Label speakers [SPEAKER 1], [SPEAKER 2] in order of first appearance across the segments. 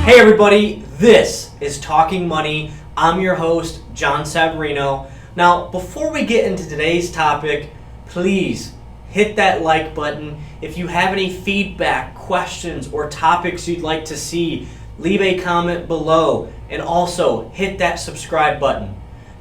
[SPEAKER 1] Hey everybody, this is Talking Money. I'm your host, John Savarino. Now, before we get into today's topic, please hit that like button. If you have any feedback, questions, or topics you'd like to see, leave a comment below, and also hit that subscribe button.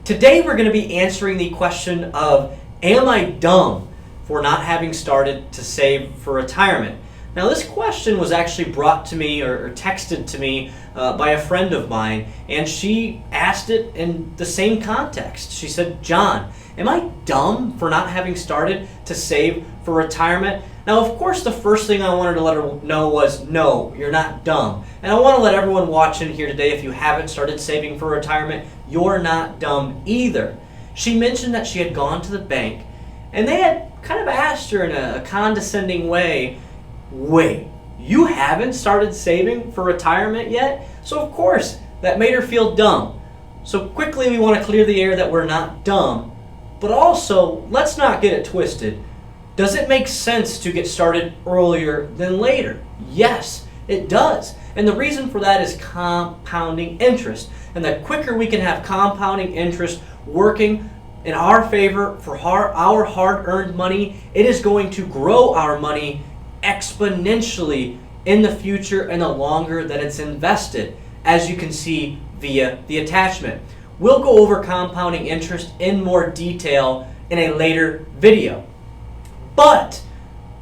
[SPEAKER 1] Today we're going to be answering the question of, am I dumb for not having started to save for retirement? Now, this question was actually brought to me or texted to me by a friend of mine, and she asked it in the same context. She said, John, am I dumb for not having started to save for retirement? Now, of course, the first thing I wanted to let her know was, no, you're not dumb. And I want to let everyone watching here today, if you haven't started saving for retirement, you're not dumb either. She mentioned that she had gone to the bank, and they had kind of asked her in a condescending way, wait, you haven't started saving for retirement yet? So of course, that made her feel dumb. So quickly we want to clear the air that we're not dumb, but also, let's not get it twisted. Does it make sense to get started earlier than later? Yes, it does. And the reason for that is compounding interest. And the quicker we can have compounding interest working in our favor for our hard-earned money, it is going to grow our money exponentially in the future and the longer that it's invested, as you can see via the attachment. We'll go over compounding interest in more detail in a later video. But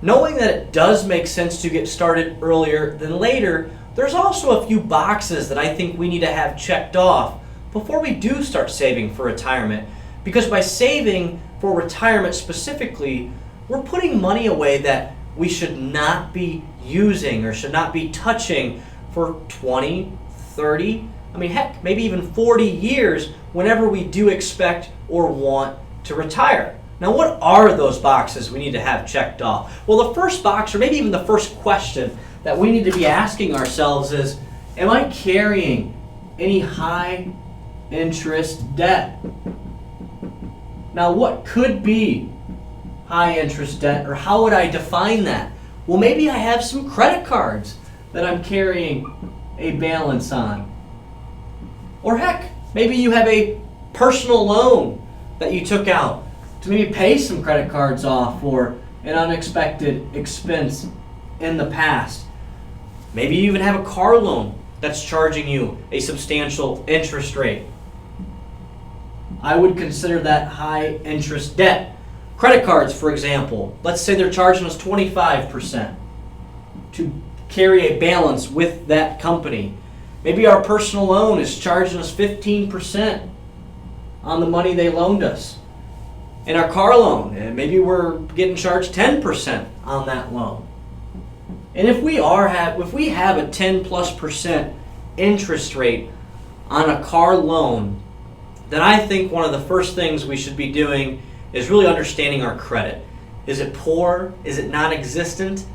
[SPEAKER 1] knowing that it does make sense to get started earlier than later, there's also a few boxes that I think we need to have checked off before we do start saving for retirement. Because by saving for retirement specifically, we're putting money away that we should not be using or should not be touching for 20, 30, heck, maybe even 40 years whenever we do expect or want to retire. Now, what are those boxes we need to have checked off? Well, the first box, or maybe even the first question that we need to be asking ourselves is, am I carrying any high interest debt? Now, what could be high interest debt, or how would I define that? Well, maybe I have some credit cards that I'm carrying a balance on. Or heck, maybe you have a personal loan that you took out to maybe pay some credit cards off for an unexpected expense in the past. Maybe you even have a car loan that's charging you a substantial interest rate. I would consider that high interest debt. Credit cards, for example, let's say they're charging us 25% to carry a balance with that company. Maybe our personal loan is charging us 15% on the money they loaned us. And our car loan, maybe we're getting charged 10% on that loan. And if we have a 10+% interest rate on a car loan, then I think one of the first things we should be doing is really understanding our credit. Is it poor? Is it non-existent?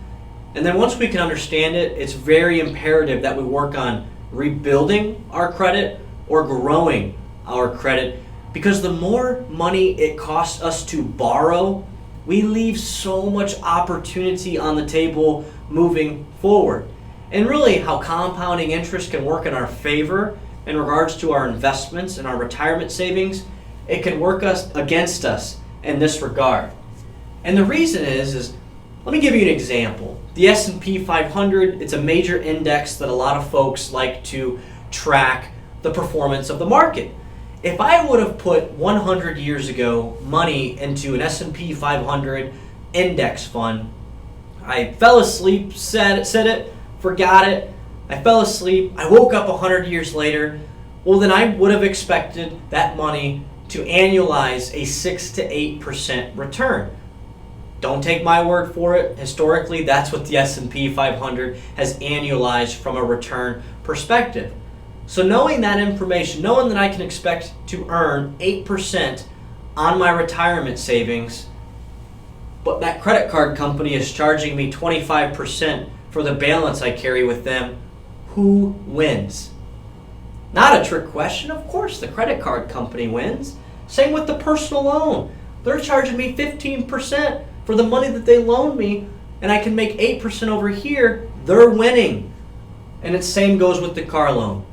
[SPEAKER 1] And then once we can understand it, it's very imperative that we work on rebuilding our credit or growing our credit, because the more money it costs us to borrow, we leave so much opportunity on the table moving forward. And really how compounding interest can work in our favor in regards to our investments and our retirement savings, it can work against us in this regard. And the reason is let me give you an example. The S&P 500, it's a major index that a lot of folks like to track the performance of the market. If I would have put 100 years ago money into an S&P 500 index fund, I fell asleep, said it, forgot it, I fell asleep, I woke up 100 years later, well then I would have expected that money to annualize a 6 to 8% return. Don't take my word for it. Historically, that's what the S&P 500 has annualized from a return perspective. So knowing that information, knowing that I can expect to earn 8% on my retirement savings, but that credit card company is charging me 25% for the balance I carry with them, who wins? Not a trick question. Of course, the credit card company wins. Same with the personal loan. They're charging me 15% for the money that they loaned me, and I can make 8% over here. They're winning. And the same goes with the car loan.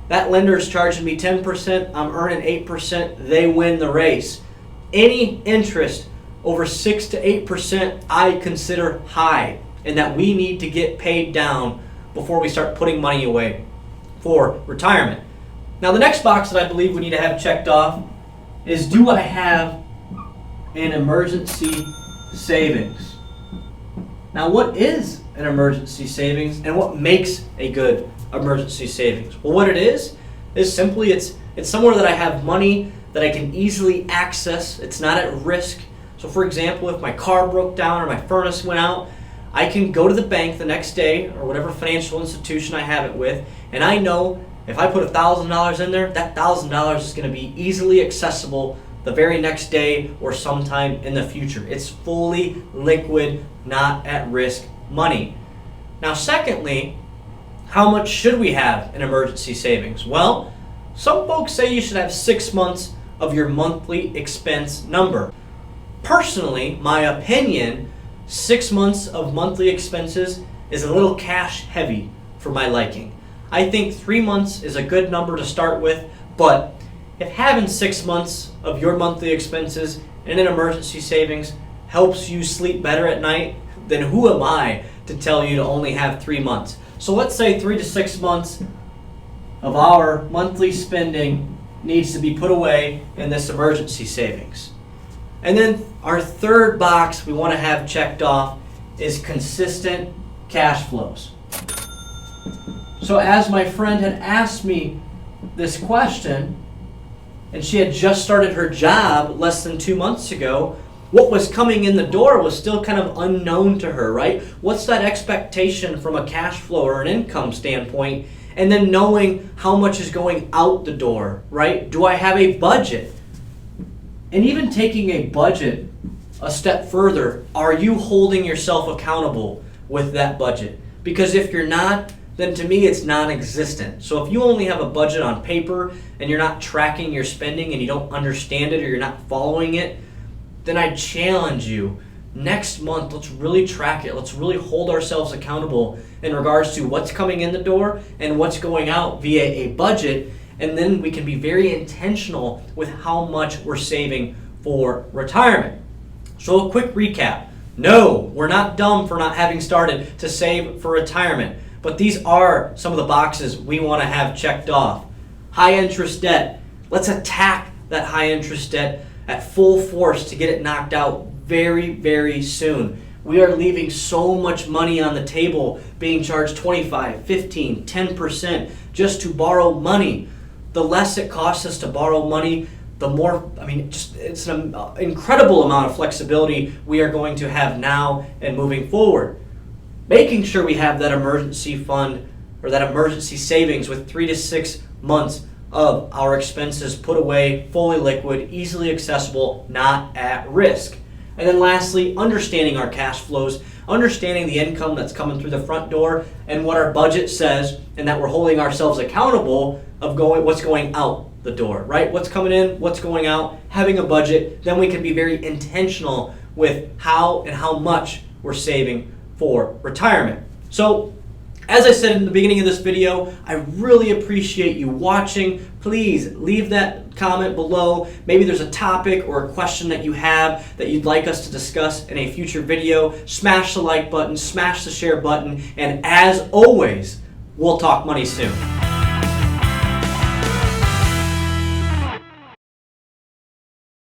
[SPEAKER 1] That lender is charging me 10%, I'm earning 8%, they win the race. Any interest over 6 to 8% I consider high, and that we need to get paid down before we start putting money away for retirement. Now the next box that I believe we need to have checked off is, do I have an emergency savings? Now what is an emergency savings and what makes a good emergency savings? Well, what it is simply it's somewhere that I have money that I can easily access. It's not at risk. So for example, if my car broke down or my furnace went out, I can go to the bank the next day or whatever financial institution I have it with, and I know if I put $1,000 in there, that $1,000 is going to be easily accessible the very next day or sometime in the future. It's fully liquid, not at risk money. Now secondly, how much should we have in emergency savings? Well, some folks say you should have 6 months of your monthly expense number. Personally, my opinion, 6 months of monthly expenses is a little cash heavy for my liking. I think 3 months is a good number to start with, but if having 6 months of your monthly expenses in an emergency savings helps you sleep better at night, then who am I to tell you to only have 3 months? So let's say 3 to 6 months of our monthly spending needs to be put away in this emergency savings. And then our third box we want to have checked off is consistent cash flows. So as my friend had asked me this question, and she had just started her job less than 2 months ago, what was coming in the door was still kind of unknown to her, right? What's that expectation from a cash flow or an income standpoint? And then knowing how much is going out the door, right? Do I have a budget? And even taking a budget a step further, are you holding yourself accountable with that budget? Because if you're not, then to me it's non-existent. So if you only have a budget on paper and you're not tracking your spending and you don't understand it or you're not following it, then I challenge you, next month let's really track it. Let's really hold ourselves accountable in regards to what's coming in the door and what's going out via a budget, and then we can be very intentional with how much we're saving for retirement. So a quick recap. No, we're not dumb for not having started to save for retirement, but these are some of the boxes we want to have checked off. High interest debt. Let's attack that high interest debt at full force to get it knocked out very, very soon. We are leaving so much money on the table, being charged 25, 15, 10% just to borrow money. The less it costs us to borrow money, the more, it's an incredible amount of flexibility we are going to have now and moving forward. Making sure we have that emergency fund or that emergency savings with 3 to 6 months of our expenses put away, fully liquid, easily accessible, not at risk. And then lastly, understanding our cash flows, understanding the income that's coming through the front door and what our budget says, and that we're holding ourselves accountable of what's going out the door, right? What's coming in, what's going out, having a budget, then we can be very intentional with how and how much we're saving for retirement. So, as I said in the beginning of this video, I really appreciate you watching. Please leave that comment below. Maybe there's a topic or a question that you have that you'd like us to discuss in a future video. Smash the like button, smash the share button, and as always, we'll talk money soon.